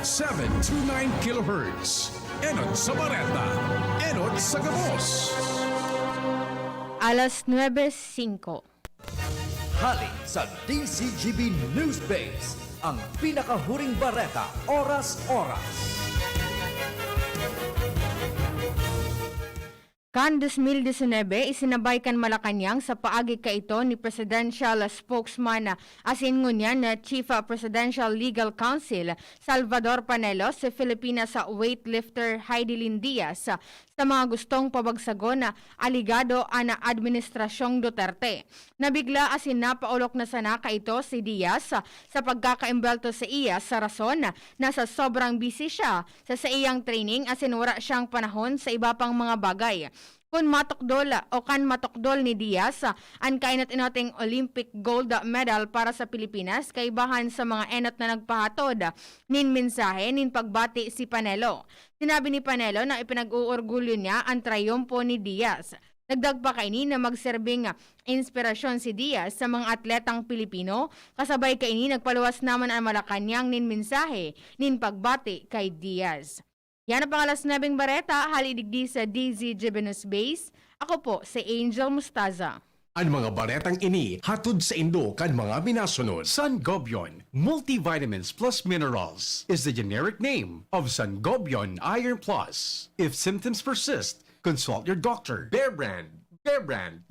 729 kHz. Enot sa Bareta, Enot sa Gabos. Alas 9:05. Hali sa DZGB News Base, ang pinakahuring bareta, oras-oras. Kan 2019, isinabay kan Malacanang sa paagi ka ito ni Presidential Spokesman asin ngunyan na Chief Presidential Legal Counsel Salvador Panelo si Filipinas weightlifter Heidelin Diaz sa mga gustong pabagsagon na aligado ana Administrasyong Duterte. Nabigla asin napaulok na sana ka ito si Diaz sa pagkakaimbelto sa iya sa rason na sa sobrang busy siya sa iyang training asin wala siyang panahon sa iba pang mga bagay. Kung matokdol o kan matokdol ni Diaz ang kainat-inating Olympic gold medal para sa Pilipinas kay bahan sa mga enot na nagpahatod nin mensahe nin pagbati si Panelo. Sinabi ni Panelo na ipinag-uurgulyo niya ang trayumpo ni Diaz. Dagdag pa kaini na magserbing inspirasyon si Diaz sa mga atletang Pilipino, kasabay kaini nagpaluwas naman ang Malacanang nin mensahe nin pagbati kay Diaz. Yan ang pangalas nabing bareta, halidigdi sa DZGB News Base. Ako po si Angel Mustaza. Ang mga baretang ini hatod sa Indo kan mga minasunod. Sangobion Multivitamins Plus Minerals is the generic name of Sangobion Iron Plus. If symptoms persist, consult your doctor. Bear Brand,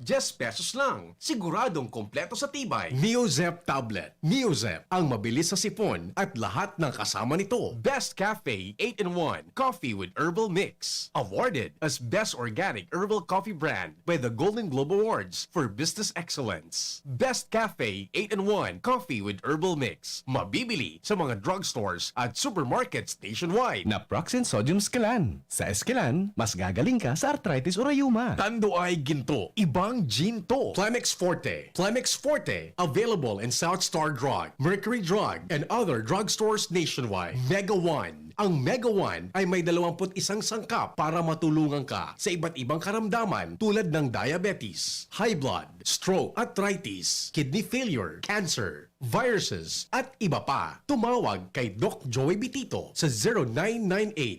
just pesos lang. Siguradong kompleto sa tibay. Neozep Tablet. Neozep, ang mabilis sa sipon at lahat ng kasama nito. Best Cafe 8-in-1 Coffee with Herbal Mix. Awarded as Best Organic Herbal Coffee Brand by the Golden Globe Awards for Business Excellence. Best Cafe 8-in-1 Coffee with Herbal Mix. Mabibili sa mga drugstores at supermarkets nationwide. Naproxen Sodium Scalan. Sa Escalan, mas gagaling ka sa arthritis o rayuma. Tando ay ginto, ibang gin to. Plemex Forte. Plemex Forte, available in South Star Drug, Mercury Drug, and other drugstores nationwide. Mega One. Ang Mega One ay may 21 sangkap para matulungan ka sa iba't ibang karamdaman tulad ng diabetes, high blood, stroke, arthritis, kidney failure, cancer, viruses, at iba pa. Tumawag kay Doc Joey Bitito sa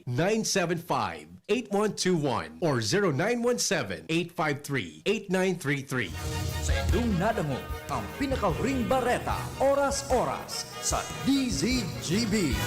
0998-975-8121 or 0917-853-8933. Sa inyong nadamo, ang pinakahuring bareta, oras-oras sa DZGB.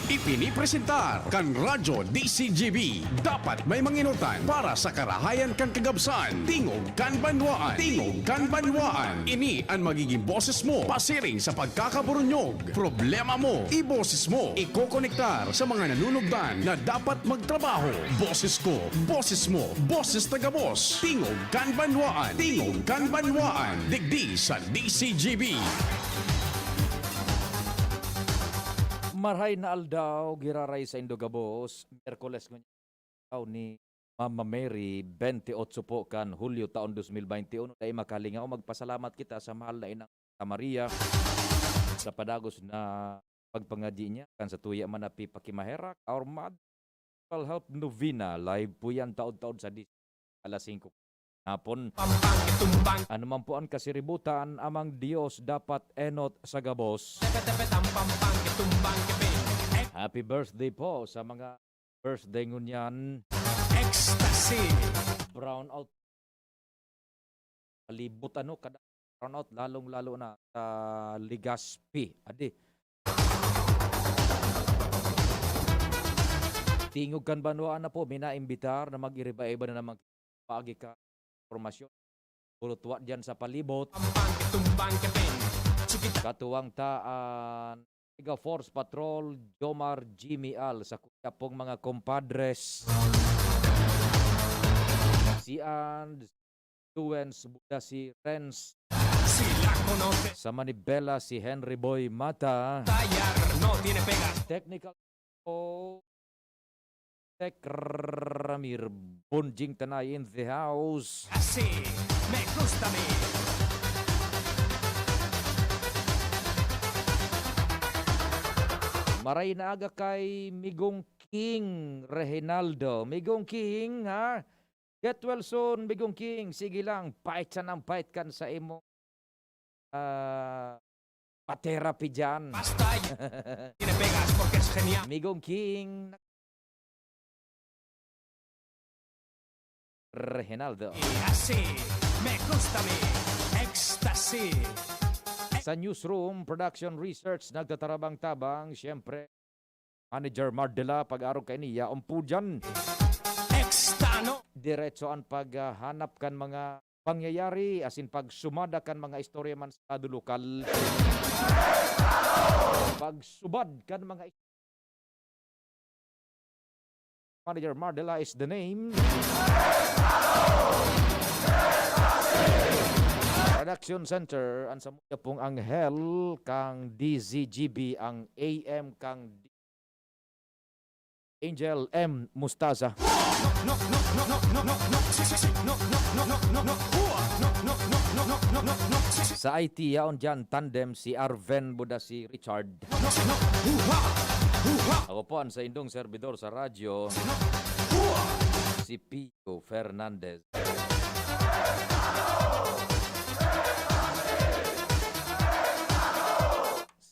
Ipinipresentar kan Radyo DZGB. Dapat may manginutan para sa karahayan kan kagabsan. Tingog kan Banwaan. Tingog kan Banwaan. Ini ang magiging boses mo pasiring sa pagkakaburunyog. Problema mo, iboses mo. Ikokonektar sa mga nanunugdan na dapat magtrabaho. Boses ko, boses mo, boses tagabos. Tingog kan Banwaan. Tingog kan Banwaan. Digdi sa DZGB. Marhay na aldaw, giraray sa Indogabos, Miyerkules ngayon ni Mama Mary, 28 po kan Hulyo taon 2021. Ay makalingaw, magpasalamat kita sa mahal na inang Maria sa padagos na pagpangadyi niya kan sa tuya manapi pakimaherak. Our Medical Help Novena, live po yan taon-taon sa alas 5 hapon. Ano man po ang kasiributan, amang Diyos dapat enot sa gabos. Happy birthday po sa mga birthday ngunyan. Ecstasy. Brown out. Palibot ano, kada brown out, lalong-lalo na sa Ligaspi. Adi. Tingog kan Banwaan na po, minaimbitar na mag-iriba-iba na naman pagi ka formasyon. Purutwa dyan sa palibot. Katuwang taan. Tiga Force Patrol, Jomar Jimmy Al sa kuya pong mga compadres. Si And, Tuwens, Buda si Renz. Sa Manibela si Henry Boy Mata. Technical Tech Ramir Bonjing Tanay in the house. Así me gusta mi. Maray na aga kay Migong King Reginaldo. Migong King, ha? Get well soon, Migong King. Sige lang, fight sa nang fight kan sa imo pa-therapy dyan. Tiene pegas porque es genial. Migong King. Reginaldo. Así, me gusta mi ecstasy. Sa newsroom, production research, nagtatarabang-tabang, siyempre, Manager Mardela, pag-araw kay niya, umpo dyan. Ekstano. Diretso ang paghanap kan mga pangyayari, as in pagsumada kan mga istorya man sa lokal. Pagsubad kan mga Manager Mardela is the name. Production Center ang samuya pong Anghel kang DZGB ang AM kang Angel M Mustaza. Sa IT yaon dyan tandem si Arven Buda si Richard. Ako po ang sa indong servidor sa radyo si Pio Fernandez.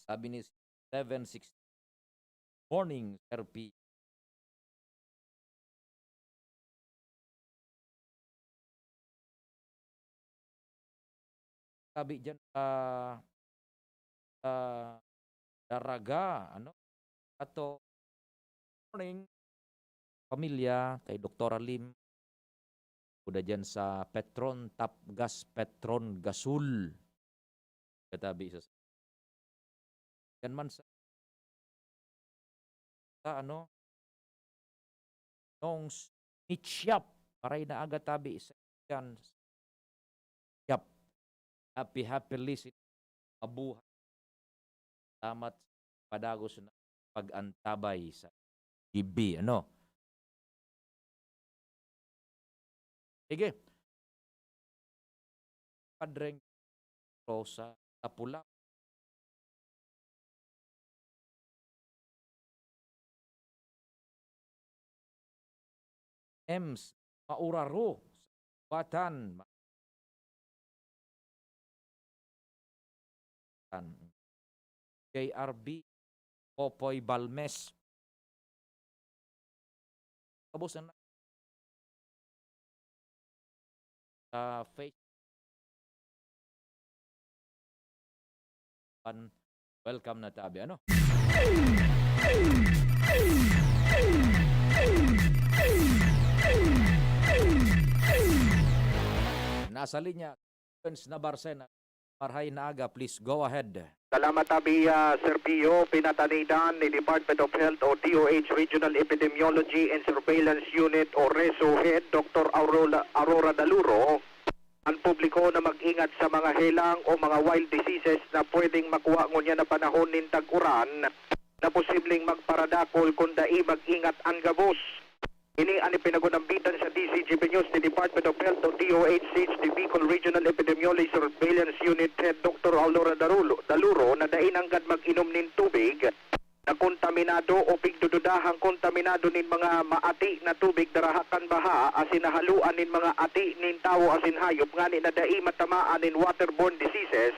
Sabi ni 760 morning RP. Sabi dyan Daraga, ano? Ato morning pamilya kay Dr. Lim. Uda dyan sa Petron Tap Gas Petron Gasul. Katabi sa yan man sa ano nung snitch paray na aga tabi sa yan yap happy listen abuhay tamat padagos na pag-antabay sa GB ano sige padreng Rosa Tapula Ems, Mauraro, Batan, JRB, Popoy Balmes. Tapos na sa Facebook. Welcome na tabi, ano? Nasa linya, Prince Nabarsen, Marhay Naaga, please go ahead. Salamat tabi Sir Pio, pinatanidan ni Department of Health o DOH Regional Epidemiology and Surveillance Unit o RESO Head Dr. Aurora Daluro ang publiko na mag-ingat sa mga helang o mga wild diseases na pwedeng makuha ngunya na panahon nin tag-uran na posibleng magparadakol kung dai mag-ingat ang gabos. Ini ani pinagunambitan sa DZGB News ni Department of Health o DOH the Bicol Regional Epidemiology Surveillance Unit Head Dr. Aurora Daluro na dainanggad mag-inom nin tubig na kontaminado o pigdududahang kontaminado nin mga maati na tubig darahakan baha asin nahaluan nin mga ati nin tawo asin hayop ngani na dai matamaan nin waterborne diseases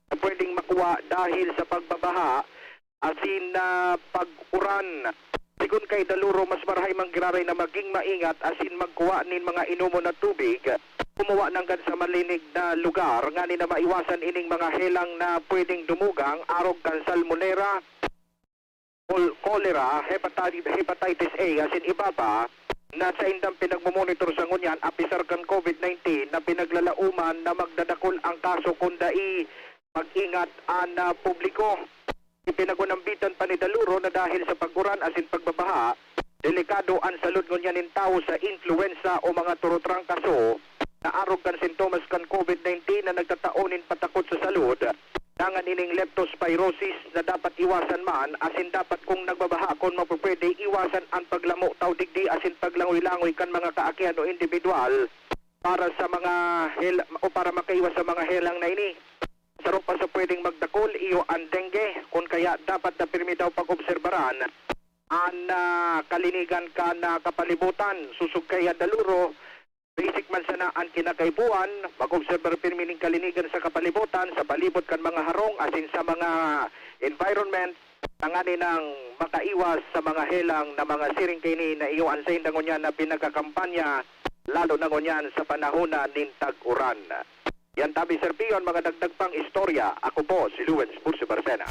na pwedeng makuha dahil sa pagbabaha asin pag-uran. Sigun kay Daluro, mas marahay manggiraray na maging maingat asin magkuha nin mga inumo na tubig, kumuha ng sa malinig na lugar, nga na maiwasan ining mga helang na pwedeng dumugang, arog kan salmonera, cholera, hepatitis A, asin iba pa, na sa indang pinagmumonitor sa ngunyan, apisar kan COVID-19 na pinaglalauman na magdadakol ang kaso kundai mag-ingat ang publiko. Ipinagunambitan pa ni Daluro na dahil sa paguran asin pagbabaha, delikado ang salud ngunyan nin tao sa influenza o mga turutrang kaso na arog kan sintomas kan COVID-19 na nagtataonin patakot sa salud, dangan ining leptospirosis na dapat iwasan man asin dapat kung nagbabaha kung mapupwede iwasan ang paglamo tao digdi asin paglangoy-langoy kan mga kaakihan o individual para sa mga o para makaiwas sa mga helang na ini. Sarap pa sa pwedeng magdakol, iyo ang dengue, kung kaya dapat na pirmi daw pag-obserbaran ang kalinigan ka na kapalibutan. Susug kaya Daluro, basic man sana ang kinakaibuan, mag-observer pirmining kalinigan sa kapalibutan, sa palibot kan mga harong, asin sa mga environment, tangani ng makaiwas sa mga helang na mga siring kini na iyo ansayin na ngunyan na pinagkakampanya, lalo na ngunyan sa panahon na nintag-uran. Yan tabi Sir Pion, mga dagdag pang istorya. Ako po si Luwens Purso Barsena.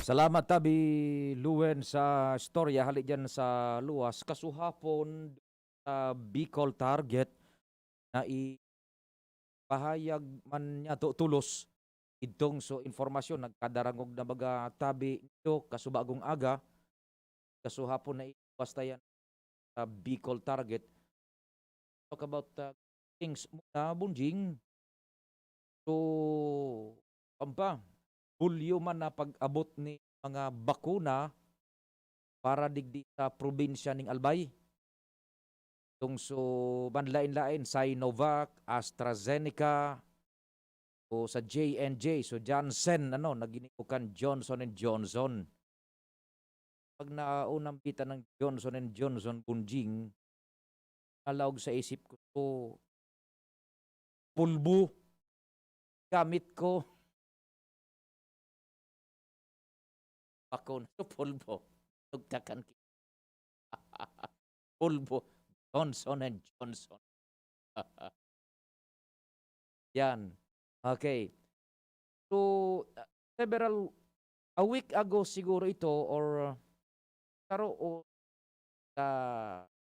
Salamat tabi Luen sa storya hali dyan sa luwas. Kasuhapon sa Bicol target na ipahayag man niya to tulos itong so informasyon nagkadarangog na baga tabi ito kasubagong aga kasuhapon na basta yan sa Bicol target. Talk about things na bunjing. So pampa bulyo man na pag-abot ni mga bakuna para digdi sa probinsya ning Albay. So banlain-lain Sinovac, AstraZeneca, o sa J&J, so Janssen, naginiukan Johnson & Johnson. Pag naunang pita ng Johnson & Johnson bunjing, alawag sa isip ko, so, pulbo, gamit ko, bakuna, so pulbo, tugtakan kita. Pulbo, Johnson & Johnson. Yan. Okay. So, a week ago siguro ito or karo o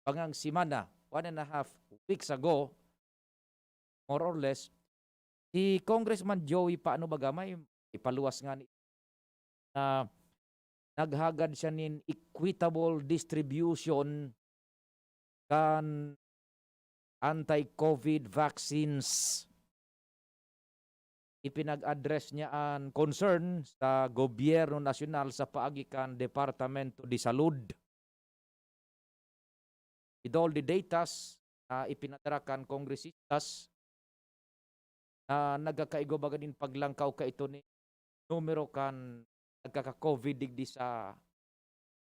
pangang simana, 1.5 weeks ago, more or less, si Congressman Joey paano bagamay, ipaluwas nga ni na naghagad siya nin equitable distribution kan anti-COVID vaccines. Ipinag-address niya ang concern sa gobyerno nasyonal sa paagikan Departamento de Salud. With all the datas na ipinadarakan kongresistas na nagkakaigo baga din paglangkaw ka ito ni numero kan nagkaka-COVID digdi sa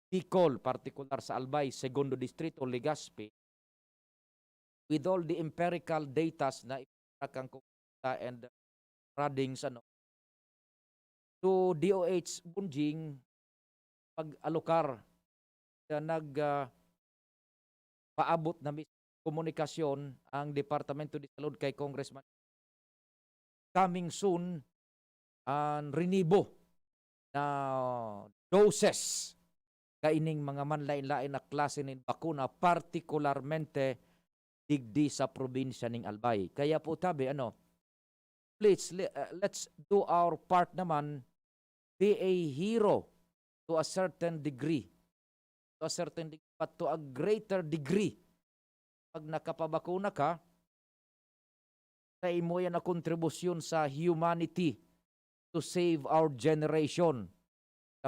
Bicol, particular sa Albay, Segundo Distrito, Legazpi, with all the empirical datas na ipinadarakan kongresista and Radings to DOH bunjing pag-alokar na paabot na komunikasyon ang Departamento de Salud kay Congressman coming soon ang rinibo na doses kaining mga manlain-lain na klase ng bakuna partikularmente digdi sa probinsya ning Albay. Kaya po tabi please, let's do our part naman, be a hero to a certain degree. But to a greater degree. Pag nakapabakuna ka, sa imo yan na kontribusyon sa humanity to save our generation.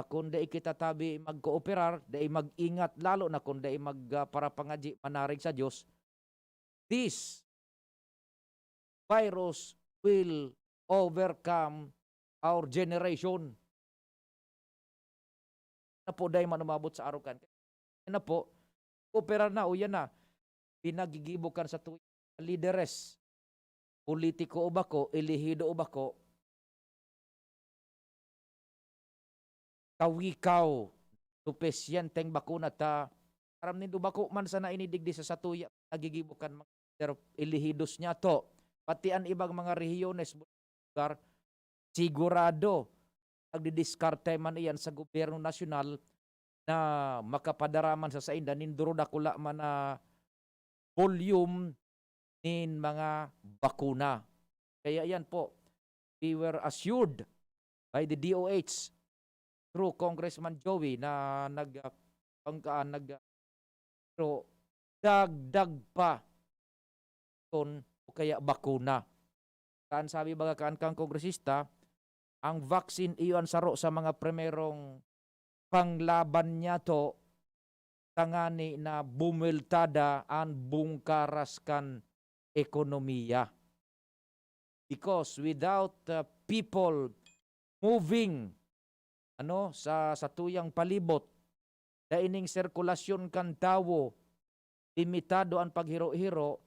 Na kung di kita tabi mag-cooperar, di mag-ingat, lalo na kung di magparapangaji manarig sa Diyos, this virus will overcome our generation. Na po dahil manumabot sa arukan. Na po, opera na o yan na, pinagigibukan sa tuwing lideres, politiko o bako, elihido o bako, kawikaw, tupesyenteng bakuna ta, aram nindo bako man sana inidigdi sa satuya, nagigibukan mga elihidos niya to, pati ang ibang mga rehiyones lugar, sigurado nagdidiskarte man iyan sa gobyerno nasyonal na makapadaraman sa sainda ninduro dakula man na volume nin mga bakuna. Kaya yan po, we were assured by the DOH through Congressman Joey na pero dagdag pa ton o kaya bakuna. Kaan sabi baga kang kongresista, ang vaccine iyon saro sa mga primerong panglaban niya to tangani na bumiltada ang bungkaras kan ekonomiya. Because without people moving sa tuyang palibot daining sirkulasyon kan tawo, limitado ang paghiro-hiro,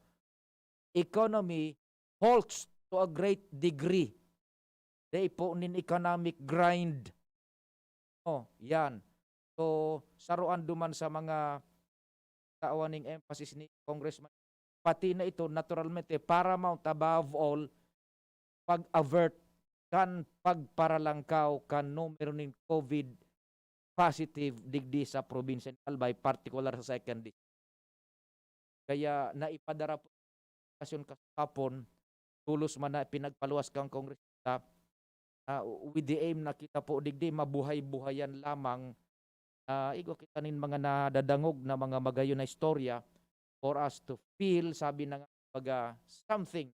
economy halts to a great degree. Day po nin economic grind. Oh, yan. So, saruan duman sa mga kawaning emphasis ni Congressman. Pati na ito, naturalmente, paramount above all, pag-avert kan pagparalangkaw kan numero ng COVID positive digdi sa probinsya ng Albay, particular sa second district. Kaya naipadara po kasyon kahapon, tulos man na pinagpaluwas kang kongresista, with the aim na kita po digdi mabuhay-buhayan lamang, igo kita nin mga nadadangog na mga magayon na istorya for us to feel, sabi na nga, something,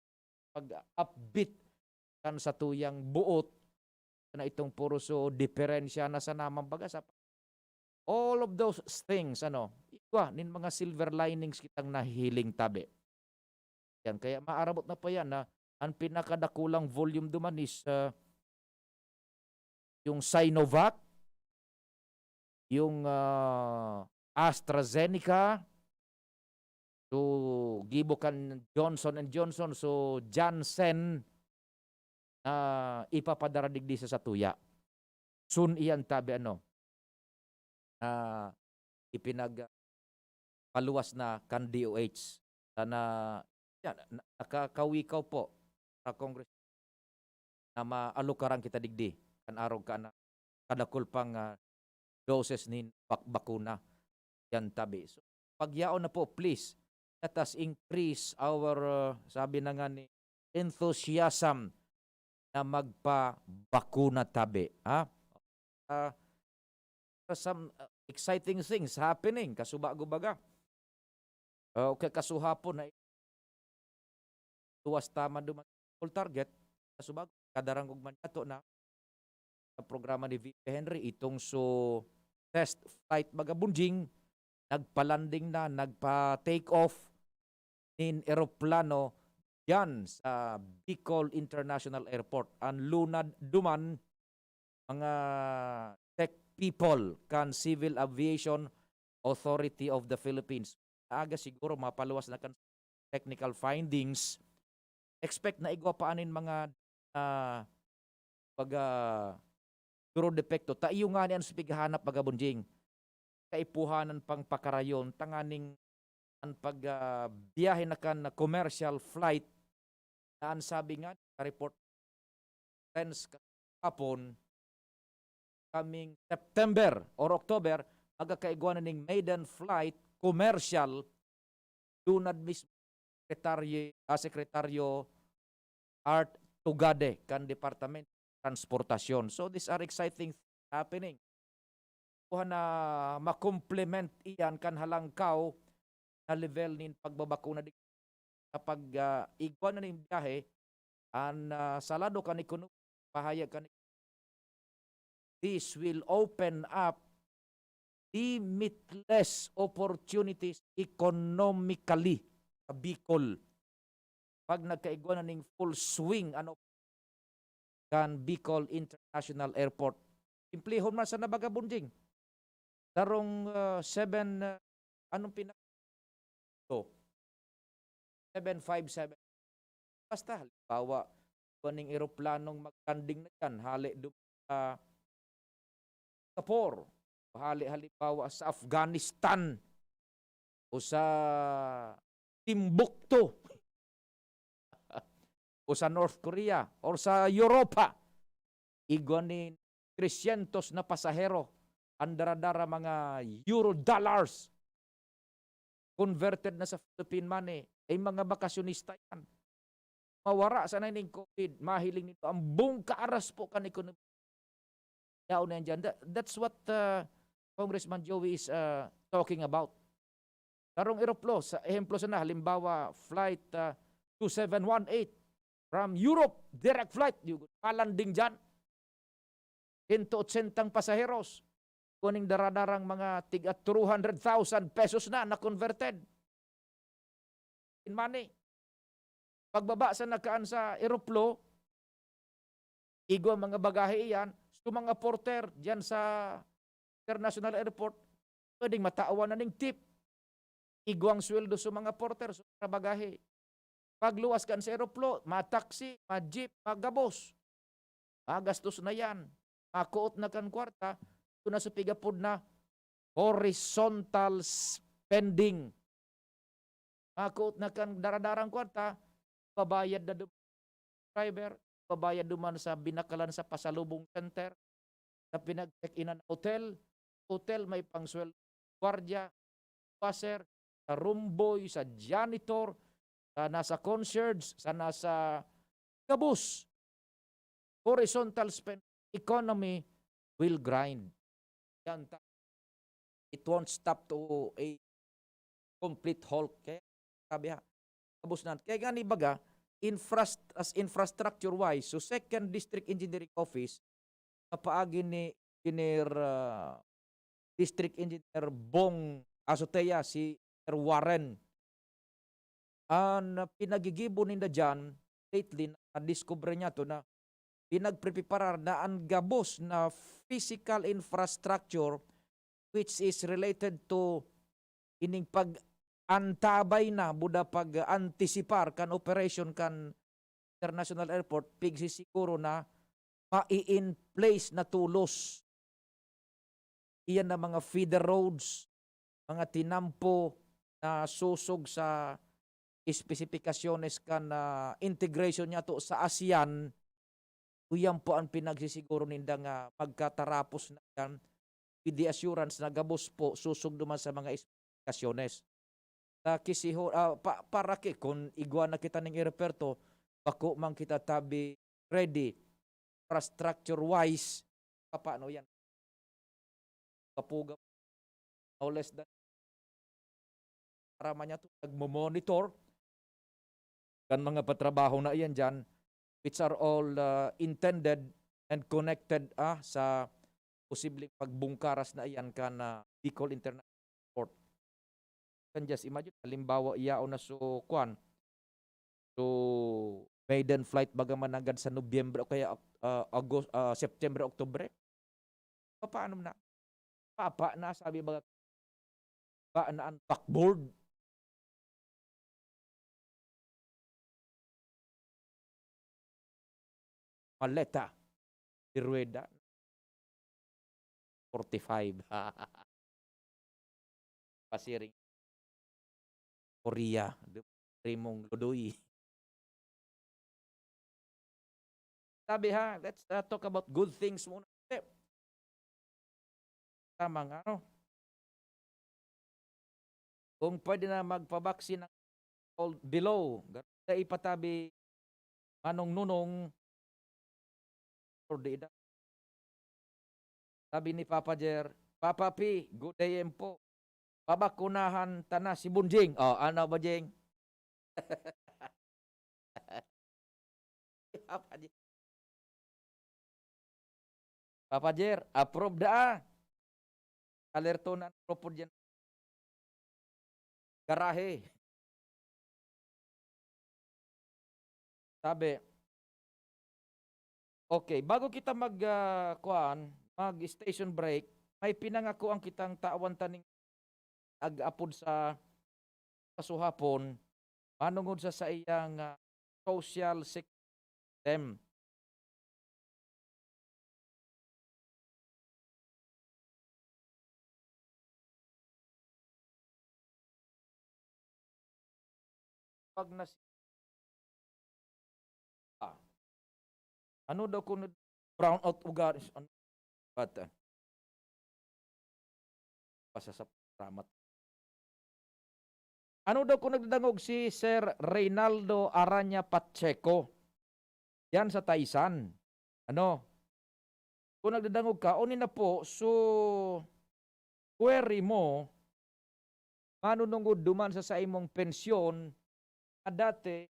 pag-upbeat kan sa tuyang buot na itong puro so diferensya na sa namang baga sa all of those things, igwa nin mga silver linings kitang nahihiling tabi. Yan, kaya maarabot na pa yan na ang pinakadakulang volume duman is yung Sinovac, yung AstraZeneca, so gibukan Johnson & Johnson, so Janssen, ipapadara digdi sa tuya. Soon iyan tabi ipinagpaluwas na kan DOH. Sana yan, nakakawikaw po sa Congress na maalukaran kita digdi kan araw ka na kadakul pang doses ni bakuna yan tabi. So pagyaon na po, please, let us increase our sabi na nga ni enthusiasm na magpabakuna tabi. Some exciting things happening. Kasubago baga. Okay, kasuhapon na tuwas tama duman full target. Kasubago, kadarangog man nato na programa ni VP Henry itong so test flight baga bunjing, nagpalanding na, nagpa-take off in eroplano yan sa Bicol International Airport. Ang lunad duman mga tech people kan Civil Aviation Authority of the Philippines. Aga siguro mapaluwas na kan technical findings. Expect na igwa paanin mga duro depekto. Taiyo nga niyan sa pighanap bagabunjing. Kaipuhanan pang pakarayon tanganing ang pagbiyahe na kan commercial flight na ang sabi nga report friends kapon coming September or October magkakaigwa na ning maiden flight commercial dunad mismo sekretaryo Art Tugade kan Department Transportasyon. So these are exciting things happening. Kuha na makomplement iyan kan halangkaw na level nin pagbabakuna kapag igwa na ning biyahe an salado kan ekonomiya pahayag kan this will open up limitless opportunities economically sa Bicol pag nagkaigwa na ning full swing kan Bicol International Airport. Simplihon man sa nabagabunding darong 7 757. Basta halimbawa kuning eroplanong maglanding na yan hali sa Singapore, halimbawa sa Afghanistan o sa Timbuktu o sa North Korea o sa Europa. Igwa ni 300 na pasahero andaradara mga euro dollars converted na sa Philippine money ay mga bakasyonista yan. Mawara sa ning COVID, mahiling nito ang buong kaaras po kan ekonomiya. Yaon na yan dyan. That's what Congressman Joey is talking about. Karong eroplo, sa ehemplo sa na, halimbawa, flight 2718 from Europe, direct flight, palanding dyan. 180 pasaheros. Kuning daradarang mga tiga 200,000 pesos na converted in money. Pagbaba sa nakaan sa eroplo, igwa mga bagahe iyan, so mga porter dyan sa International Airport, Pwedeng matawan na ning tip. Igwang sweldo sa mga porter sa mga bagahe. Pagluwas kan sa aeroplo, mataksi, jeep, magabos. Magastos na yan. Makuot na kan kwarta, ito na sa pigapod na horizontal spending. Makuot na kan daradarang kwarta, babayad na driver, babayad duman sa binakalan sa pasalubong center, sa pinag-check-inan hotel, may pangsweldo, gwardiya, passer, sa room boy, sa janitor, sa nasa concierge, sa nasa kabus. Horizontal spend economy will grind. Yan, it won't stop to a complete halt. Kaya sabi ha, kabus na. Kaya gani baga, as infrastructure-wise, so Second District Engineering Office, kapaagi ni Engineer, District Engineer Bong Azotea, si Sir Warren, ang pinagigibo ninda dyan, lately, na-discover niya to na pinagpreparar na ang gabos na physical infrastructure which is related to ining pag-antabay na, buda pag-antisipar kan operation kan international airport, pigsisiguro na ma-in place na tulos. Iyan na mga feeder roads, mga tinampo na susog sa espesipikasyones kan integration niya to sa ASEAN. Uyan po ang pinagsisiguro ninda nga magkatarapos na yan with the assurance na gabos po susog duman sa mga espesipikasyones. Para kung igwa na kita ng ireperto, bako man kita tabi ready infrastructure-wise, paano yan? Kapuga, no less than para man niya ito, nagmo-monitor kan mga patrabaho na iyan dyan, which are all intended and connected sa posibleng pagbungkaras na iyan kan Bicol International Airport. Can just imagine, halimbawa iyao na so kwan, so maiden flight bagaman agad sa Nobyembre o kaya September, Oktubre. Paano na? Papa na sabi ba na ang backboard? Maleta, Irueda, 45. Pasiring. Korea, Rimong Ludoy. Sabi ha, let's talk about good things muna. Tama nga, no? Kung pwede na magpabaksin ng below, ganda ipatabi manong nunong or di. Sabi ni Papa Jer, Papa P, good day po. Babakunahan tana si Bunjing. Oh, ano ba, Jing? Papa Jer, approve da. Alerto na propod dyan. Garahe. Sabi, okay, bago kita mag-station break, may pinangako ang kitang tawan taning ag-apod sa kasuhapon, manungod sa iyang social system. Pag ano daw kung brown out ugar ano bata pasa sa ramat. Ano daw kung nagdadangog si Sir Reynaldo Aranya Pacheco yan sa Taisan? Ano? Kung nagdadangog ka, unin na po, so query mo manunungod duman sa imong pensyon na dati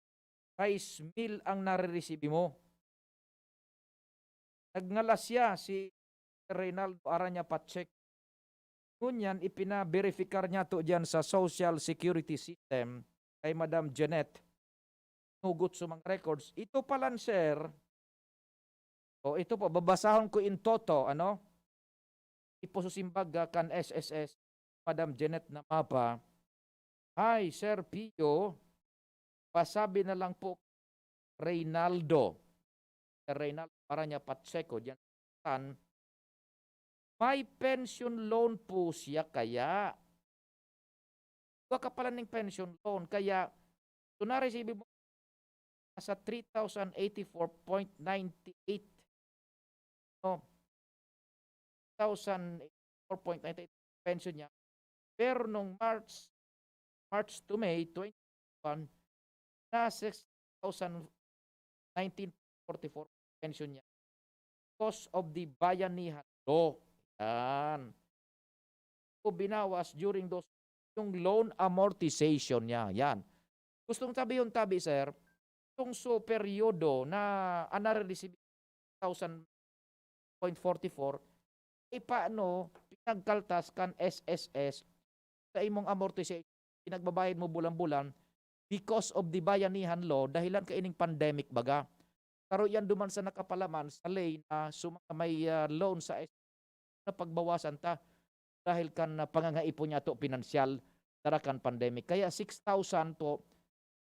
rice meal ang nare-receive mo. Nagngalas siya si Reynaldo Aranya Pacheco. Ngunyan, ipina-verifikar niya to dyan sa Social Security System kay Madam Janet. Nugot sa mga records. Ito pala, sir. O ito po, babasahon ko in toto, ano? Ipo susimbag kan SSS. Madam Janet na mapa, hi, Sir Pio, pasabi na lang po Reynaldo. Reynaldo Paranya Pacheco, diyan may pension loan po siya kaya. Huwag ka pala ng pension loan. Kaya, kung na-receive mo sa 3,084.98 no, 1,084.98 pension niya. Pero nung March to May 2021, na 6,1944 pension niya because of the bayanihan law. Yan. So, binawas during those yung loan amortization niya. Yan. Gustong tabi yung tabi, sir, itong so periodo na na-receive 1,000.44, paano pinagkaltas kan SSS sa imong amortization, pinagbabayad mo bulan-bulan because of the bayanihan law, dahilan ka ining pandemic baga. Pero yan duman sa nakapalaman sa lay na may loan sa SSS na pagbawasan ta dahil kan pangangaipo niya to pinansyal darakan pandemic. Kaya 6,000 po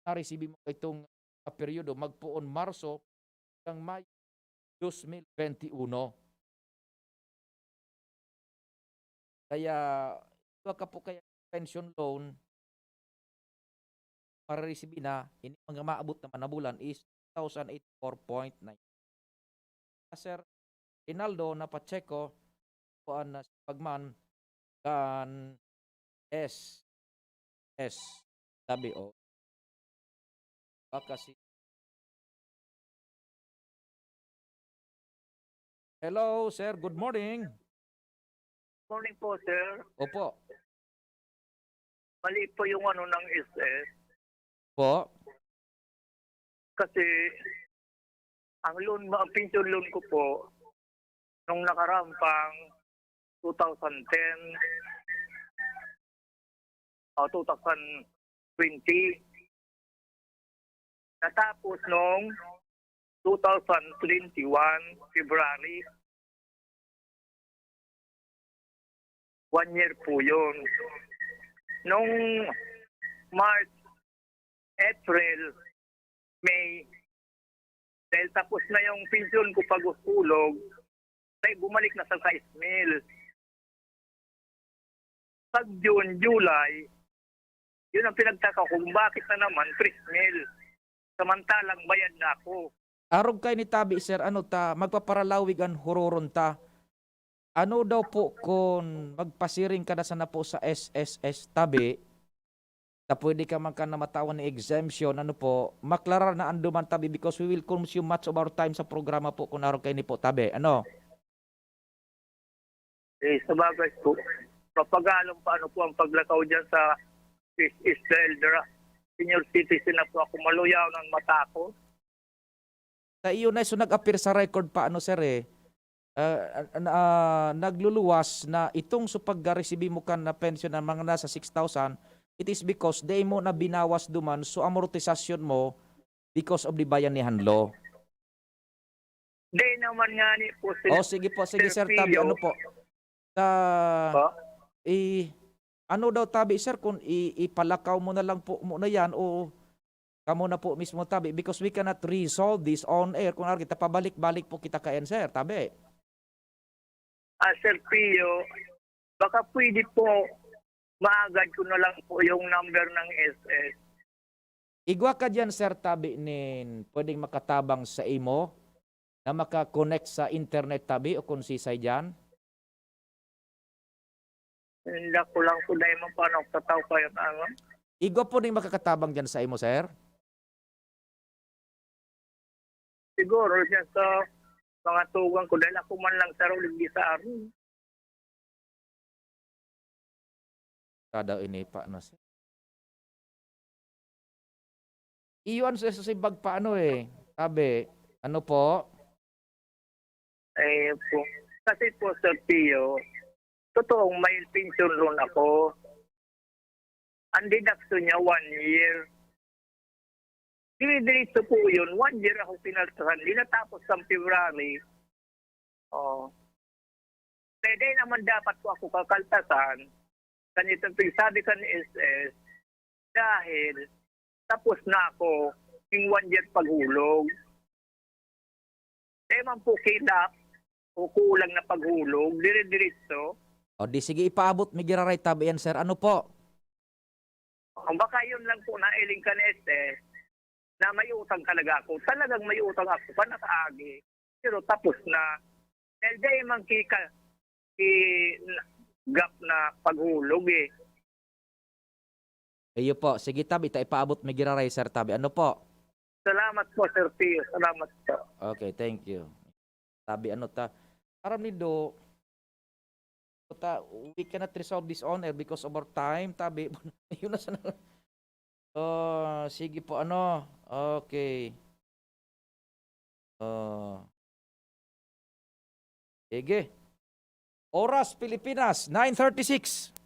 na-receive mo itong periodo magpuon Marso hanggang Mayo 2021. Kaya ito ka po kaya pension loan para receive na ini mga maabot naman na bulan is 1,084.9. Sir Rinaldo na Pacheco kuan na pagman kan sabi o baka si Hello sir, good morning. Morning po, sir. Opo. Mali po yung ano ng SS. Po. Kasi ang pension loan ko po nung nakarampang 2010 o 2020. Natapos nung 2021 February. 1 year po yun. Nung March, April, May, dahil tapos na yung pension ko pag-usulog, ay bumalik na sa Ismail. Pag June, July, yun ang pinagtaka kung bakit na naman Prismail. Samantalang bayad na ako. Arog kay ni tabi sir, ano ta, magpaparalawig ang hororon ta. Ano daw po kung magpasiring ka na sana po sa SSS tabi, na pwede ka man ka na matawan ni exemption, ano po, maklarar na anduman tabi because we will consume much of our time sa programa po kung arog kay ni po tabi. Ano? Sa bagay po, papagalong paano po ang paglakaw dyan sa Israel. Senior citizen na po ako, maluyaw ng mata ko. Sa iyo na, so nag-appear sa record pa, ano sir nagluluwas na itong supag-receive mo kan na pension na mga nasa 6,000, it is because they mo na binawas duman so amortisasyon mo because of the bayanihan law. Hindi naman nga ni po sila. O sige po, sige sir Tabi, ano po? Ano daw Tabi sir, kung ipalakaw mo na lang po muna yan o kamo na po mismo Tabi because we cannot resolve this on air. Kung kita pabalik-balik po kita kayan sir Tabi. Sir Pio, baka pwede po maagad ko na lang po yung number ng SS. Igwa ka dyan sir Tabi nin pwedeng makatabang sa imo na makakonect sa internet Tabi o kung sisay dyan. Hindi ko lang po dahil paano tataw kayo na ano. Igwa po rin makakatabang dyan sa imo sir. Siguro dyan sa mga tugang ko dahil ako man lang sa ulit sa arin. Kada ini pa na sir. Iyon sa sibag pa ano Tabi, ano po? Po. Kasi po Sir Pio, totoong may pension loan ako. Ang deduction niya 1 year. Dinidiretso po yun. 1 year ako pinaltasan. Di natapos sa February. Pwede naman dapat po ako kakaltasan Ganito po, sabi ka ni SS, dahil tapos na ako yung 1 year paghulog. Eman po kilap, o kulang na paghulog, dire-diretso. O di sige ipaabot may giraray tabi yan sir. Ano po? Baka yun lang po na iling ka ni SS, na may utang talaga ako. Talagang may utang ako pa nakaagi. Pero tapos na. Dahil dahil man gap na paghulog eh. Iyo po. Sige tabi, ipaabot may giraray sir tabi. Ano po? Salamat po, Sir Pio. Salamat po. Okay, thank you. Tabi ano ta? Karam ni do we cannot resolve this on air because of our time. Tabi, yun na sana. Sige po, ano? Okay. Sige. Oras, Pilipinas, 9:36.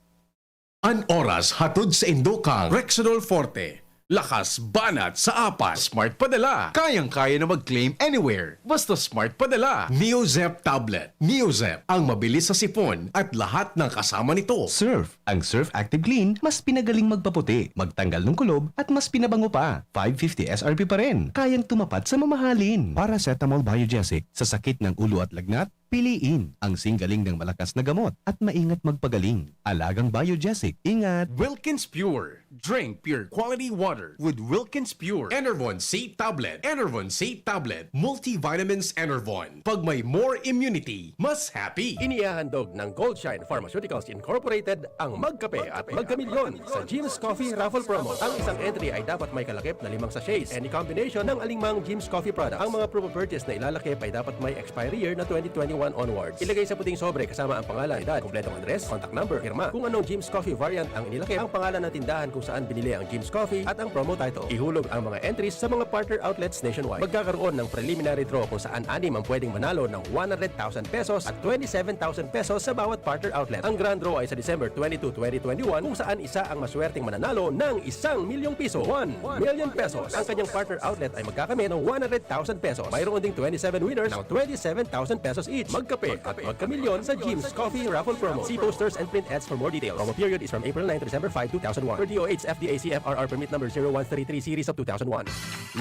An oras hatod sa Indokang Rexidol Forte. Lakas banat sa apas. Smart padala. Kayang-kaya na mag-claim anywhere. Basta smart padala. NeoZep Tablet. NeoZep. Ang mabilis sa sipon at lahat ng kasama nito. Surf. Ang Surf Active Clean, mas pinagaling magpaputi, magtanggal ng kulob, at mas pinabango pa. 550 SRP pa rin. Kayang tumapat sa mamahalin. Paracetamol Biogesic. Sa sakit ng ulo at lagnat, piliin ang singgaling ng malakas na gamot at maingat magpagaling. Alagang Biogesic. Ingat! Wilkins Pure. Drink pure quality water with Wilkins Pure. Enervon C Tablet. Enervon C Tablet. Multivitamins Enervon. Pag may more immunity, mas happy. Inihahandog ng Goldshine Pharmaceuticals Incorporated ang Magkape at Magkamilyon sa Jim's Coffee Raffle Promo. Ang isang entry ay dapat may kalakip na 5 sachets. Any combination ng alinmang Jim's Coffee products. Ang mga proof of purchase na ilalakip ay dapat may expiry year na 2021 onwards. Ilagay sa puting sobre kasama ang pangalan, edad, kumpletong address, contact number, firma. Kung anong Jim's Coffee variant ang inilakip, ang pangalan ng tindahan kung saan binili ang Jim's Coffee at ang promo title. Ihulog ang mga entries sa mga partner outlets nationwide. Magkakaroon ng preliminary draw kung saan 6 ang pwedeng manalo ng 100,000 pesos at 27,000 pesos sa bawat partner outlet. Ang grand draw ay sa December 22, 2021 kung saan isa ang maswerteng mananalo ng 1 milyong piso. 1 million pesos. Ang kanyang partner outlet ay magkakamit ng 100,000 pesos. Mayroon ding 27 winners ng 27,000 pesos each. Magkape at magkamilyon sa Jim's Coffee Raffle Promo. See posters and print ads for more details. Promo period is from April 9 to December 5, 2001. For DOH FDA CFRR permit number 0133 series of 2001.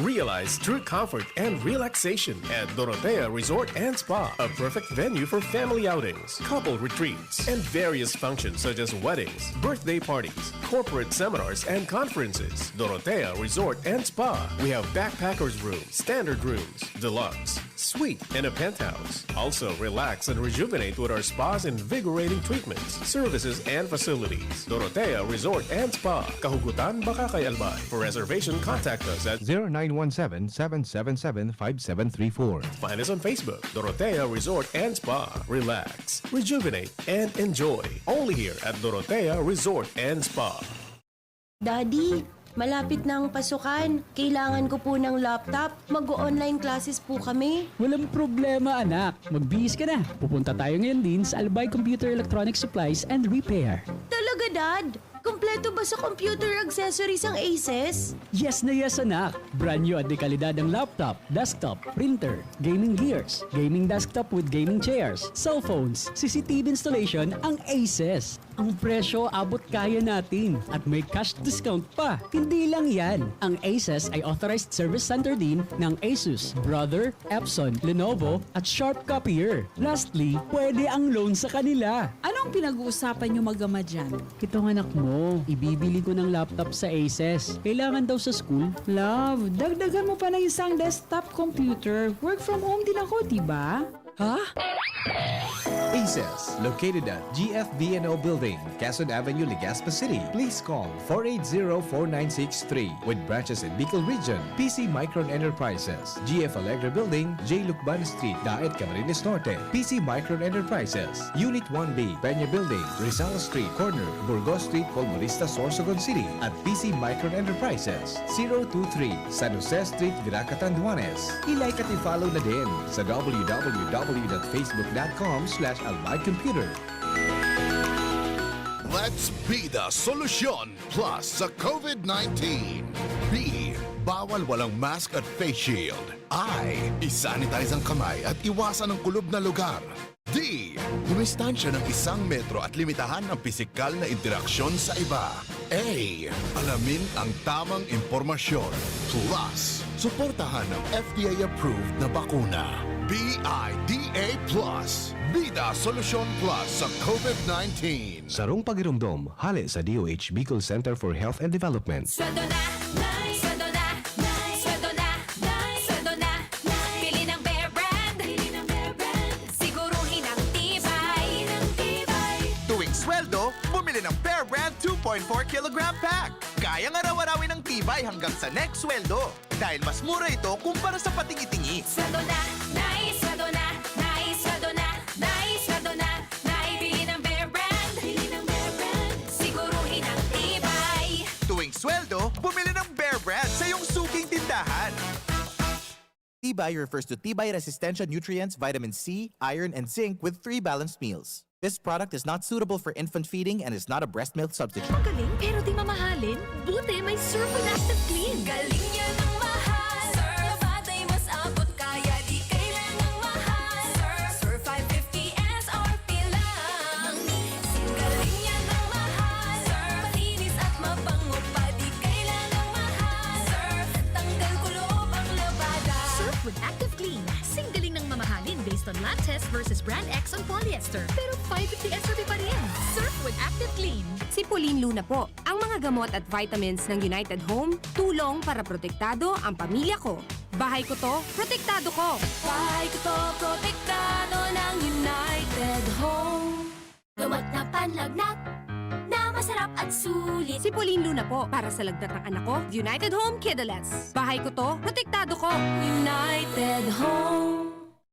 Realize true comfort and relaxation at Dorotea Resort and Spa, a perfect venue for family outings, couple retreats, and various functions such as weddings, birthday parties, corporate seminars, and conferences. Dorotea Resort and Spa. We have backpackers rooms, standard rooms, deluxe, suite, and a penthouse. Also, relax and rejuvenate with our spa's invigorating treatments, services, and facilities. Dorotea Resort and Spa. Kahugutan, Bakakay, Albay. For reservation, contact us at 0917-777-5734. Find us on Facebook, Dorotea Resort and Spa. Relax, rejuvenate, and enjoy. Only here at Dorotea Resort and Spa. Daddy, malapit na ang pasukan. Kailangan ko po ng laptop. Mag-online classes po kami. Walang problema, anak. Magbihis ka na. Pupunta tayo ngayon din sa Albay Computer Electronic Supplies and Repair. Talaga, Dad? Kompleto ba sa computer accessories ang Aces? Yes na yes, anak. Brand new at dekalidad ang laptop, desktop, printer, gaming gears, gaming desktop with gaming chairs, cellphones, CCTV installation ang Aces. Ang presyo abot kaya natin at may cash discount pa. Hindi lang yan. Ang Aces ay authorized service center din ng Asus, Brother, Epson, Lenovo at Sharp Copier. Lastly, pwede ang loan sa kanila. Anong pinag-uusapan nyo mag-ama dyan? Itong anak mo, ibibili ko ng laptop sa Aces. Kailangan daw sa school. Love, dagdagan mo pa ng isang desktop computer. Work from home din ako, diba? Ha? Aces, located at GFBNO Building, Quezon Avenue, Legazpi City. Please call 480-4963 with branches in Bicol Region, PC Micron Enterprises, GF Allegra Building, J. Lucban Street, Daet, Camarines Norte, PC Micron Enterprises, Unit 1B, Peña Building, Rizal Street, Corner, Burgos Street, Polmorista, Sorsogon City, at PC Micron Enterprises, 023, San Jose Street, Viraca, Tanduanes. I-like at i-follow na din sa www.facebook.com/albaycomputer. Let's be the solusyon plus sa COVID-19. B. Bawal walang mask at face shield. I. Isanitize ang kamay at iwasan ang kulob na lugar. D. Dumistansya ng 1 metro at limitahan ang pisikal na interaksyon sa iba. A. Alamin ang tamang impormasyon. Plus, suportahan ang FDA-approved na bakuna. BIDA Plus. Bida Solusyon Plus sa COVID-19. Sarong pagirumdom, hali sa DOH Bicol Center for Health and Development. Sweldo na, sweldo na, sweldo na, sweldo na, pili ng Bear Brand, siguruhin ang tibay, Tuwing sweldo, bumili ng Bear Brand 2.4 kilogram pack. Kayang araw-arawin ng tibay hanggang sa next sweldo. Dahil mas mura ito kumpara sa patingi-tingi. sweldo na, sweldo na, sweldo na, sweldo na, pili ng Bear Brand, siguruhin ang tibay. Tuwing sweldo, bumili ng Bear Brand sa iyong suking tindahan. Tibay refers to Tibay Resistensya nutrients, vitamin C, iron, and zinc with 3 balanced meals. This product is not suitable for infant feeding and is not a breast milk substitute. Magaling pero di mamahalin. Buti may Surf with Active Clean. Galing yan ang mahal. Surf batay mas abot kaya di kailangang mahal. Surf 550 SRP lang. Galing yan ang mahal. Surf malinis at mabango pa di kailangang mahal. Surf tanggal kulob ang labada. Surf with Active Clean. Singgaling ng mamahalin based on lab test versus brand X on polyester. Pero 550 SRP pa rin. Surf with Active Clean. Si Pauline Luna po, ang mga gamot at vitamins ng United Home, tulong para protektado ang pamilya ko. Bahay ko to, protektado ko. Bahay ko to, protektado ng United Home. Gamot na panlagnat, na masarap at sulit. Si Pauline Luna po, para sa lagnat ng anak ko, United Home Kidulets. Bahay ko to, protektado ko. United Home.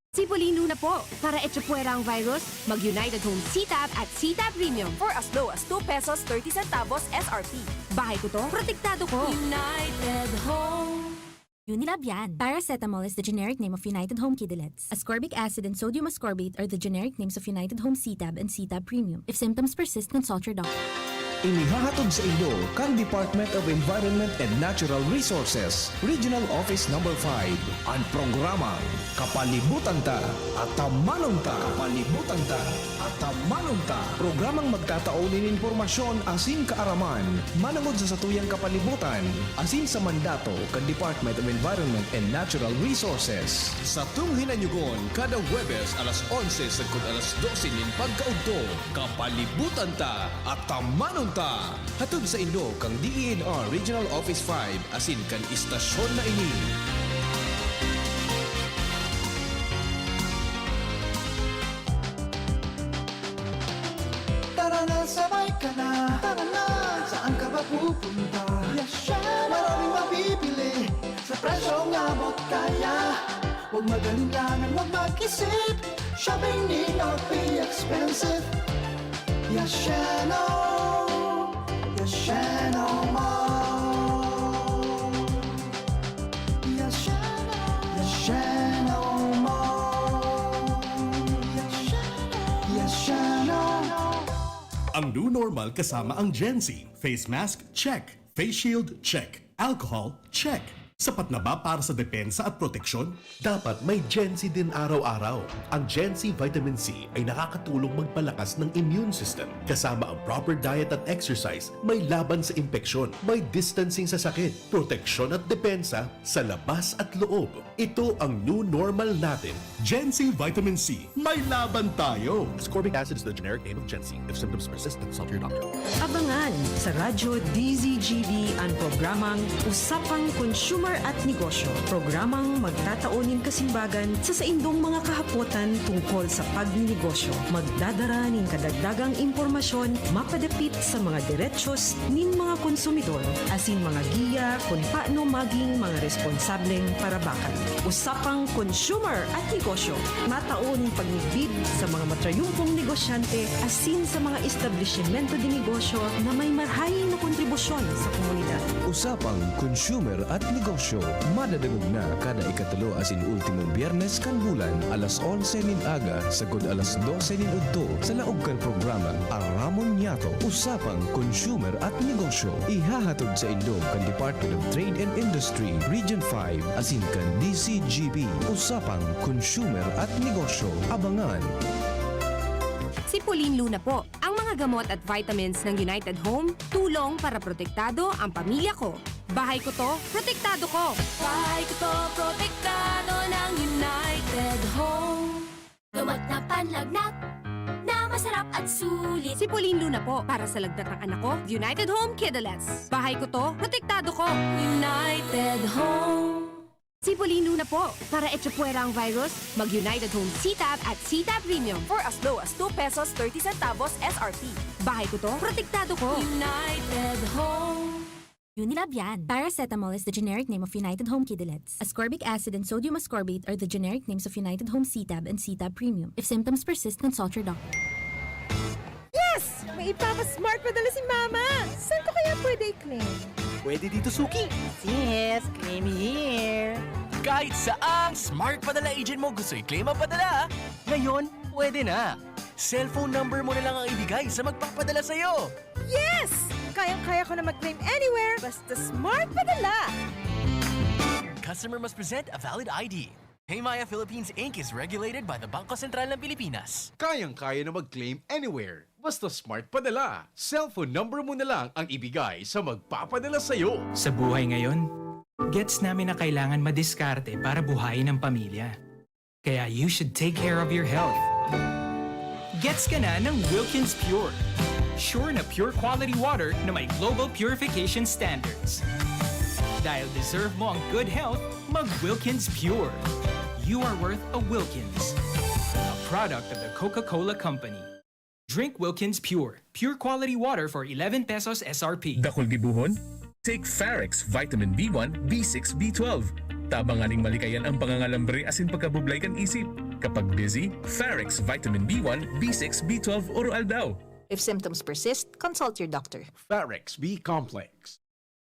Si Pauline Luna po, para etsapuera ang virus, mag-United Home CTAB at CTAB Premium for as low as 2 pesos 30 centavos SRP. Bahay ko to, protektado ko. United Home. Unilab yan. Paracetamol is the generic name of United Home Kidulets. Ascorbic acid and sodium ascorbate are the generic names of United Home CTAB and CTAB Premium. If symptoms persist, consult your doctor. Inihahatod sa inyo kang Department of Environment and Natural Resources, Regional Office No. 5, ang programang Kapalibutan Ta at Tamanong Ta. Kapalibutan Ta at Tamanong Ta. Programang magtataunin informasyon asin kaaraman, manangod sa satuyang kapalibutan, asin sa mandato kan Department of Environment and Natural Resources. Sa tunghinanyugon, kada Huwebes alas 11 sa alas 12 nin pagkaugto, Kapalibutan Ta at Tamanong Ta. Hatod sa Indo kang DENR Regional Office 5 asin kan istasyon na ini. Tara na, sabay ka na. Tara na, saan ka ba pupunta? Maraming mabibili sa presyong abot kaya. Huwag magalinlangan, huwag mag-isip. Shopping need not be expensive. Yashano, Yashano Mall. Yashano Mall. Yashano. Ang new normal kasama ang Gen Z. Face mask, check. Face shield, check. Alcohol, check. Sapat na ba para sa depensa at proteksyon? Dapat may Gen Z din araw-araw. Ang Gen Z Vitamin C ay nakakatulong magpalakas ng immune system. Kasama ang proper diet at exercise, may laban sa impeksyon, may distancing sa sakit, proteksyon at depensa sa labas at loob. Ito ang new normal natin. Gen Z Vitamin C. May laban tayo! Ascorbic acid is the generic name of Gen Z. If symptoms persist, consult your doctor. Abangan sa Radyo DZGB ang programang Usapang Consumer at Negosyo. Programang magtataunin kasimbagan sa saindong mga kahapotan tungkol sa pagninegosyo. Magdadara ning kadagdagang impormasyon mapadapit sa mga diretsyon nin mga konsumidor asin mga giya kung paano maging mga responsableng parabakan. Usapang Consumer at Negosyo. Mataon pagnibid sa mga matrayumpong negosyante asin sa mga establishmento de negosyo na may marhayin na kontribusyon sa komunidad. Usapang Consumer at Negosyo. Madadagog na kada ikatulo asin ultimong Biyernes kan bulan alas 11 nin aga sagod alas 12 nin udto sa laog kan programa Aramon Yato. Usapang Consumer at Negosyo. Ihahatod sa Indo kan Department of Trade and Industry Region 5 asin kan DZGB. Usapang Consumer at Negosyo. Abangan. Si Pauline Luna po, ang mga gamot at vitamins ng United Home, tulong para protektado ang pamilya ko. Bahay ko to, protektado ko. Bahay ko to, protektado ng United Home. Gamot na panlagnat, na masarap at sulit. Si Pauline Luna po, para sa lagnat ng anak ko, United Home Kidulets. Bahay ko to, protektado ko. United Home. Si Pauline Luna po, para echapuera ang virus, mag-United Home CTAB at CTAB Premium for as low as 2 pesos 30 centavos SRP. Bahay ko to, protektado ko. United Home. Unilab yan. Paracetamol is the generic name of United Home Kidulets. Ascorbic acid and sodium ascorbate are the generic names of United Home CTAB and CTAB Premium. If symptoms persist, consult your doctor. Yes! May ipapa-smart padala si Mama! Saan ko kaya pwede i-claim? Pwede dito, Suki. Yes, claim here. Kahit saang smart padala agent mo gusto i-claim ang padala, ngayon, pwede na. Cellphone number mo na lang ang ibigay sa magpapadala sa'yo. Yes! Kayang-kaya ko na mag-claim anywhere, basta smart padala. Customer must present a valid ID. Paymaya Philippines Inc. is regulated by the Bangko Sentral ng Pilipinas. Kayang-kaya na mag-claim anywhere. Basta smart padala. Cellphone number mo na lang ang ibigay sa magpapadala sa'yo. Sa buhay ngayon, gets namin na kailangan madiskarte para buhayin ang pamilya. Kaya you should take care of your health. Gets ka na ng Wilkins Pure. Sure na pure quality water na may global purification standards. Dahil deserve mo ang good health, mag-Wilkins Pure. You are worth a Wilkins. A product of the Coca-Cola Company. Drink Wilkins Pure. Pure quality water for 11 pesos SRP. Dakol gibuhon? Take Farex Vitamin B1, B6, B12. Tabang aning malikayan ang pangangalambre asin pagkabublay kan isip. Kapag busy, Farex Vitamin B1, B6, B12 oral daw. If symptoms persist, consult your doctor. Farex B Complex.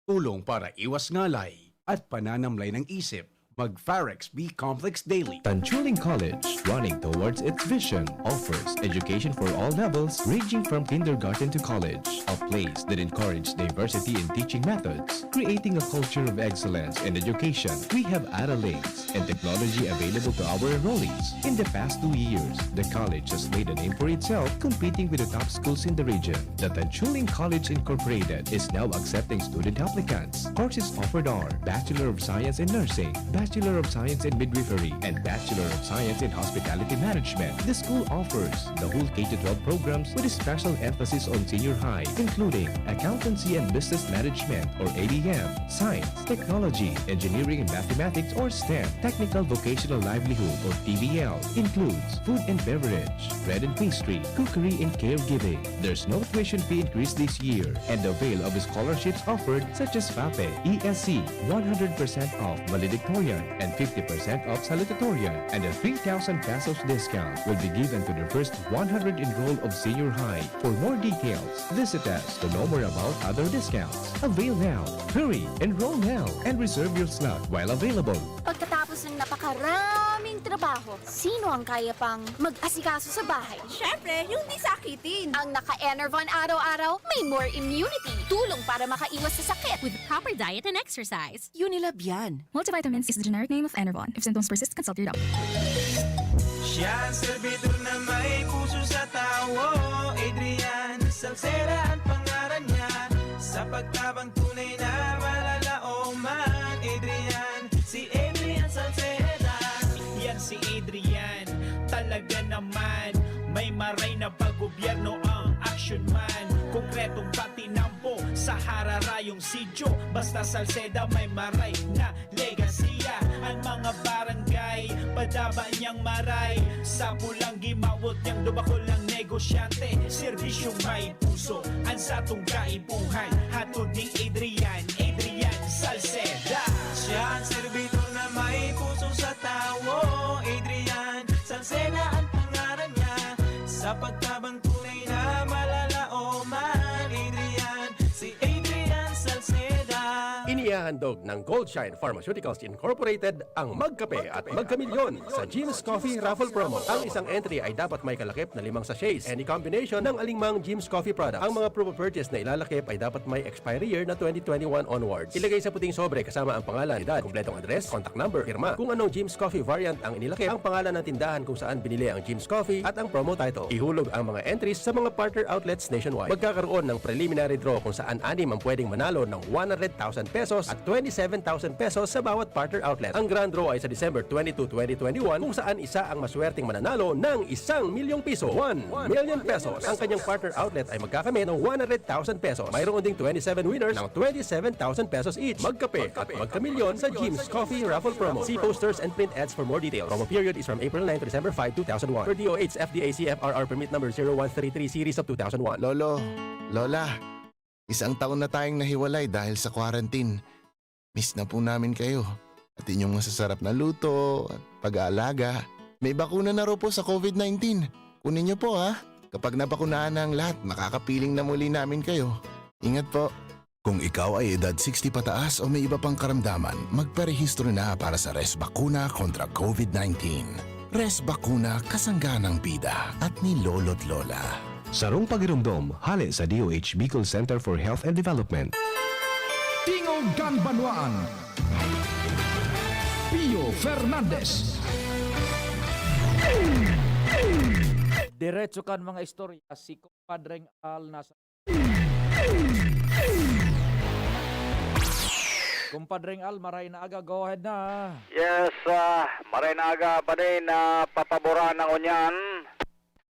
Tulong para iwas ngalay at pananamlay ng isip. Mag-Farex B Complex Daily. Tanchuling College, running towards its vision, offers education for all levels ranging from kindergarten to college. A place that encourages diversity in teaching methods, creating a culture of excellence in education. We have accolades and technology available to our enrollees. In the past 2 years, the college has made a name for itself, competing with the top schools in the region. The Tanchuling College Incorporated is now accepting student applicants. Courses offered are Bachelor of Science in Nursing, Bachelor of Science in Midwifery, and Bachelor of Science in Hospitality Management. The school offers the whole K-12 programs with a special emphasis on senior high, including Accountancy and Business Management or ABM, Science, Technology, Engineering and Mathematics or STEM, Technical Vocational Livelihood or TVL, includes Food and Beverage, Bread and Pastry, Cookery and Caregiving. There's no tuition fee increase this year, and the avail of scholarships offered such as FAPE, ESC, 100% off valedictorian, and 50% off salutatorian, and a 3,000 pesos discount will be given to the first 100 enrolled of senior high. For more details, visit us to know more about other discounts. Avail now, hurry, enroll now, and reserve your slot while available. Pagkatapos ng napakaraming trabaho, sino ang kaya pang mag-asikaso sa bahay? Siyempre, yung di sakitin. Ang naka-Enervon araw-araw, may more immunity. Tulong para makaiwas sa sakit. With proper diet and exercise. Unilab yan. Multivitamins is the generic name of Enervon. If symptoms persist, consult your doctor. Siya ang servidor na may puso sa tawo. Adrian Salcera ang pangalan niya. Sa pagtabang tunay na malalaoman. Si Adrian Salcera. Yan si Adrian, talaga naman. May maray na pag-gobyerno ang action man. Konkretong patinampo sa hararayong sidyo. Basta Salceda may maray na legasiya. Ang mga barangay, padaba niyang maray. Sa pulang gimawot niyang dubakol ng negosyante. Serbisyong may puso, ang satong kaibuhan. Hatod ni Adrian Salceda. Siya ang servidor na may puso sa tawo. Adrian Salceda ang pangalan niya. Sa pagtabang tunay na malalaoman. Si Adrian Salceda. Iniyahan handog ng Goldshine Pharmaceuticals Incorporated ang Magkape at Magkamilyon sa Jim's Coffee Raffle Promo. Ang isang entry ay dapat may kalakip na 5 sachets. Any combination ng alingmang Jim's Coffee products. Ang mga proof of purchase na ilalakip ay dapat may expiry year na 2021 onwards. Ilagay sa puting sobre kasama ang pangalan, edad, kumpletong address, contact number, firma, kung anong Jim's Coffee variant ang inilakip, ang pangalan ng tindahan kung saan binili ang Jim's Coffee at ang promo title. Ihulog ang mga entries sa mga partner outlets nationwide. Magkakaroon ng preliminary draw kung saan 6 ang pwedeng manalo ng 100,000 pesos at 27,000 pesos sa bawat partner outlet. Ang grand draw ay sa December 22, 2021 kung saan isa ang maswerteng mananalo ng 1 milyong piso. 1 million pesos. Ang kanyang partner outlet ay magkakamit ng 100,000 pesos. Mayroon ding 27 winners ng 27,000 pesos each. Magkape at magkamilyon sa Jim's Coffee Raffle Promo. See posters and print ads for more details. Promo period is from April 9 to December 5, 2001. Per DOH FDA CFRR permit number 0133 series of 2001. Lolo, Lola, 1 taon na tayong nahiwalay dahil sa quarantine. Miss na po namin kayo. At inyong masasarap na luto at pag-aalaga. May bakuna na raw po sa COVID-19. Kunin niyo po ha. Kapag nabakunahan na ang lahat, makakapiling na muli namin kayo. Ingat po. Kung ikaw ay edad 60 pataas o may iba pang karamdaman, magparehistro na para sa Res Bakuna kontra COVID-19. Res Bakuna, kasangga ng bida at ni Lolo't Lola. Sarong pagirumdom, hali sa DOH Bicol Center for Health and Development. Tingog kang Banwaan. Pio Fernandez. Diretso kan mga istorya, si Compadreng Al nasa... Compadreng Al, maray na aga, go ahead na. Yes, maray na aga pa din na papaboran ng unyan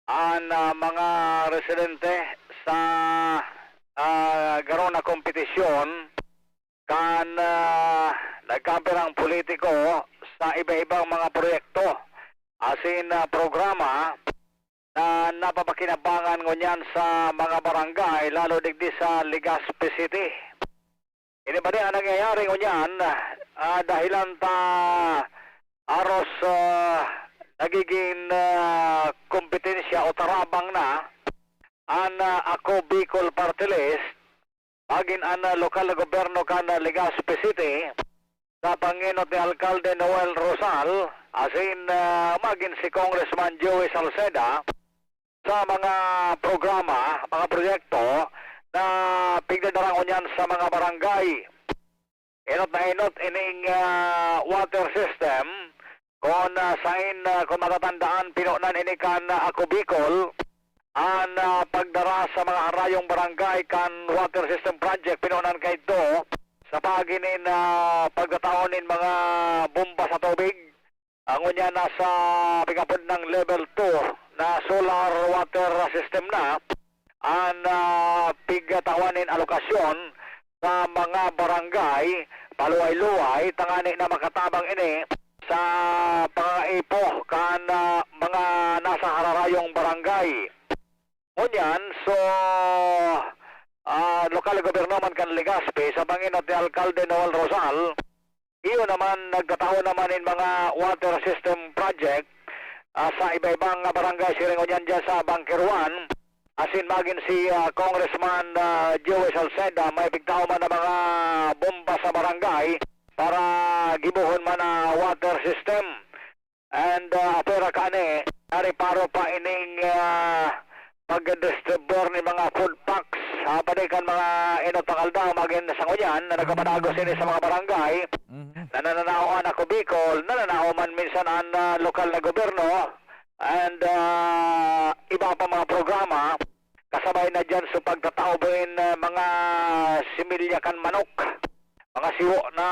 ang mga residente sa garo na kompetisyon kan nagkamperang politiko sa iba-ibang mga proyekto asin programa na napapakinabangan ngunyan sa mga barangay lalo digdi sa Legazpi City. Ini ba din ang nangyayari ngunyan dahilan ta aros nagiging kompetensya o tarabang na ang ako Bicol Party List maging ang lokal na gobyerno kan Legazpi City sa panginot ni Alcalde Noel Rosal asin maging si Congressman Joey Salceda sa mga programa, mga proyekto na pigdadarang unyan sa mga barangay. Inot na inot ining water system kung kung matatandaan pinunan ini kan ako Bicol ang pagdara sa mga harayong barangay kan water system project pinunan kay ito sa paginin pagkataonin mga bomba sa tubig ang unya nasa pigapod ng level 2 na solar water system na ang pigatawanin alokasyon sa mga barangay paluay-luay tangani na makatabang ini sa pangaipo kan mga nasa hararayong barangay. Ngunyan, so lokal gobyerno man kan Legazpi sa panginot ni Alcalde Noel Rosal, iyo naman nagkataon naman in mga water system project sa iba-ibang barangay siringonyan dyan sa Bangkiruan. Asin magin si Congressman Joey Salceda may bigtao man na mga bomba sa barangay para gibuhon man na water system. And pera kani, nariparo pa ining pag-distribute ni mga food packs padikan mga inotangaldaw magin sa ngunyan na nagkapadagos ini sa mga barangay na nananaoan ako Bicol, nananao man minsan ang lokal na gobyerno and iba pa mga programa kasabay na dyan sa pagtataobin mga similyakan manok, mga siwo na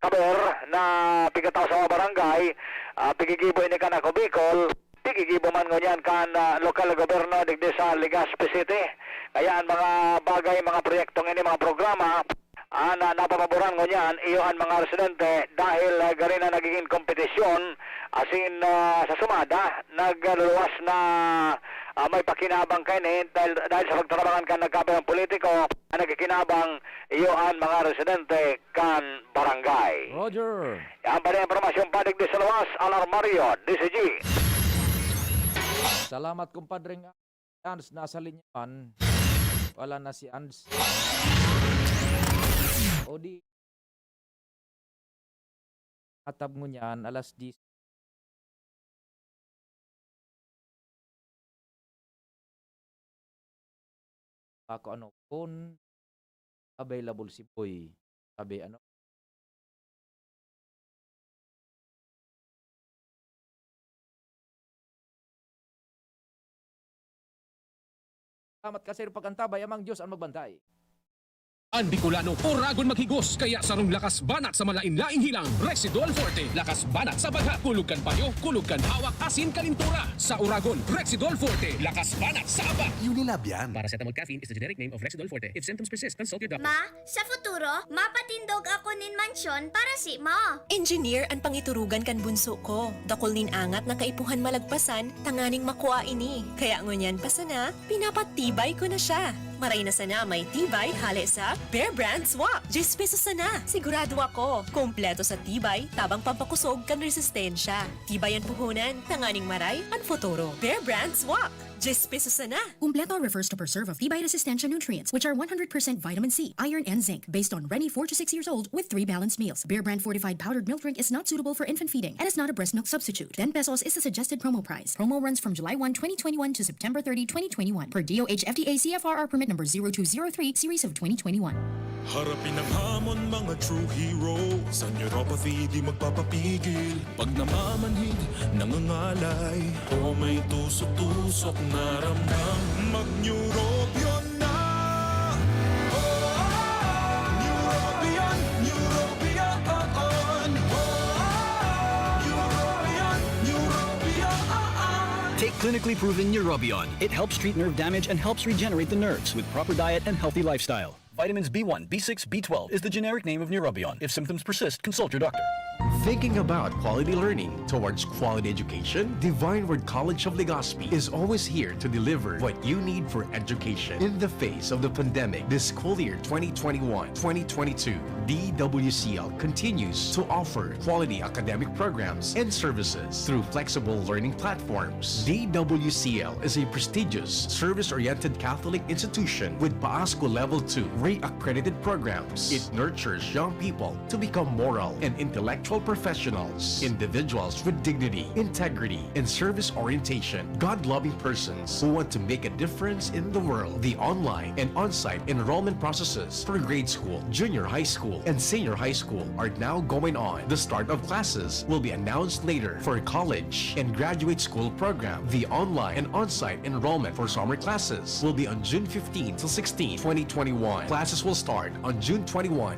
kaber na pigataw sa mga barangay, pigigibo ini kan ako Bicol, pigigibo man ngunyan kan lokal na gobyerno digdi sa Legazpi City. Kaya ang mga bagay, mga proyektong ini, mga programa na napapaboran ngunyan iyo ang mga residente dahil gari na nagiging kompetisyon asin sa sumada nagluluwas na may pakinabang kayo dahil sa pagtrabangan kan nagkabayang politiko nagkikinabang iyo ang mga residente kan barangay. Roger. Yan pa rin informasyon padig di sa luwas, Alar Mario, DZG. Salamat Compadreng Ans, nasa linyaman. Wala na si Ans. O di Atab mo niyan, alas 10. Ako ano, kung available si Boy. Sabi ano, salamat kasi pag-antabay amang Diyos ang magbantay. Ang Bicolano, Oragon maghigos, kaya sarong lakas banat sa malain-laing hilang. Rexidol Forte, lakas banat sa bagha, kulugkan payo, kulugkan hawak, asin kalintura. Sa Oragon, Rexidol Forte, lakas banat sa aba. Unilab yan. Paracetamol caffeine is the generic name of Rexidol Forte. If symptoms persist, consult your doctor. Ma, sa futuro, mapatindog ako nin mansyon para si mo. Engineer ang pangiturugan kan bunso ko. Dakol nin angat na kaipuhan malagpasan, tanganing makuha ini. Kaya ngunyan pa sana, pinapatibay ko na siya. Maray na sana may tibay hali sa Bear Brand Swap. 10 pesos sana. Sigurado ako. Kompleto sa tibay, tabang pampakusog kan resistensya. Tibay ang puhunan, tanganing maray, ang futuro. Bear Brand Swap. 10 pesos sana. Kumpleto refers to per serve of Tibay resistensya nutrients, which are 100% vitamin C, iron, and zinc, based on Rennie 4 to 6 years old with 3 balanced meals. Bear Brand fortified powdered milk drink is not suitable for infant feeding and is not a breast milk substitute. 10 pesos is the suggested promo price. Promo runs from July 1, 2021 to September 30, 2021 per DOH FDA CFRR permit number 0203 series of 2021. Harapin ang hamon mga true hero. Sa neuropathy di magpapapigil. Pag namamanhid, nangangalay, o may tusok-tusok na ramdam, mag-neurobion na. Neurobion, neurobion. Take clinically proven Neurobion. It helps treat nerve damage and helps regenerate the nerves with proper diet and healthy lifestyle. Vitamins B1, B6, B12 is the generic name of Neurobion. If symptoms persist, consult your doctor. Thinking about quality learning towards quality education? Divine Word College of Legazpi is always here to deliver what you need for education. In the face of the pandemic, this school year 2021-2022, DWCL continues to offer quality academic programs and services through flexible learning platforms. DWCL is a prestigious, service-oriented Catholic institution with PAASCO Level 2 Ray-accredited programs. It nurtures young people to become moral and intellectual professionals, individuals with dignity, integrity, and service orientation, God-loving persons who want to make a difference in the world. The online and on-site enrollment processes for grade school, junior high school, and senior high school are now going on. The start of classes will be announced later for college and graduate school program. The online and on-site enrollment for summer classes will be on June 15 to 16, 2021. Classes will start on June 21